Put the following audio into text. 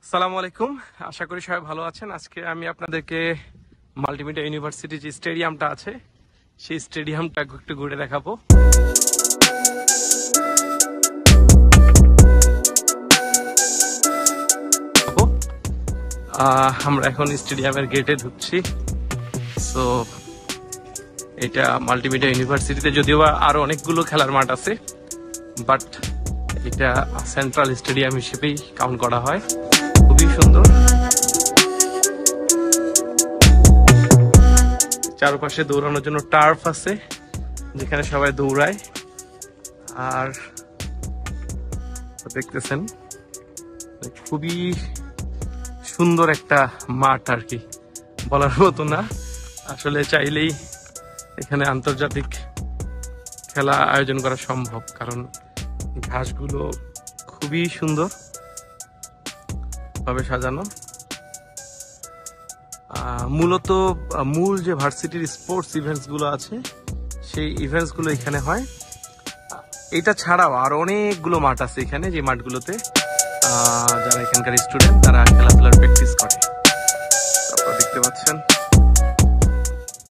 আসসালামু আলাইকুম। আশা করি সবাই ভালো আছেন। আজকে আমি আপনাদেরকে মাল্টিমিডিয়া ইউনিভার্সিটি যে স্টেডিয়ামটা আছে সেই স্টেডিয়ামটা একটু ঘুরে দেখাবো। আমরা এখন স্টেডিয়ামের গেটে ঢুকছি। সো এটা মাল্টিমিডিয়া ইউনিভার্সিটিতে যদিও বা আরো অনেকগুলো খেলার মাঠ আছে, বাট এটা সেন্ট্রাল স্টেডিয়াম হিসেবেই কাউন্ট করা হয়। খুবই সুন্দর, চারপাশে দৌড়ানোর জন্য টার্ফ আছে যেখানে সবাই দৌড়ায়। আর দেখতেছেন খুবই সুন্দর একটা মাঠ আর কি, বলার মতো না। আসলে চাইলেই এখানে আন্তর্জাতিক খেলা আয়োজন করা সম্ভব, কারণ ঘাসগুলো খুবই সুন্দর ভাবে সাজানো। মূলত মূল যে ভার্সিটির স্পোর্টস ইভেন্টস গুলো আছে সেই ইভেন্টস গুলো এখানে হয়। এটা ছাড়াও আরো অনেকগুলো মাঠ আছে এখানে, যে মাঠগুলোতে যারা এখানকার স্টুডেন্ট তারা খেলাধুলার প্র্যাকটিস করে। তারপর দেখতে পাচ্ছেন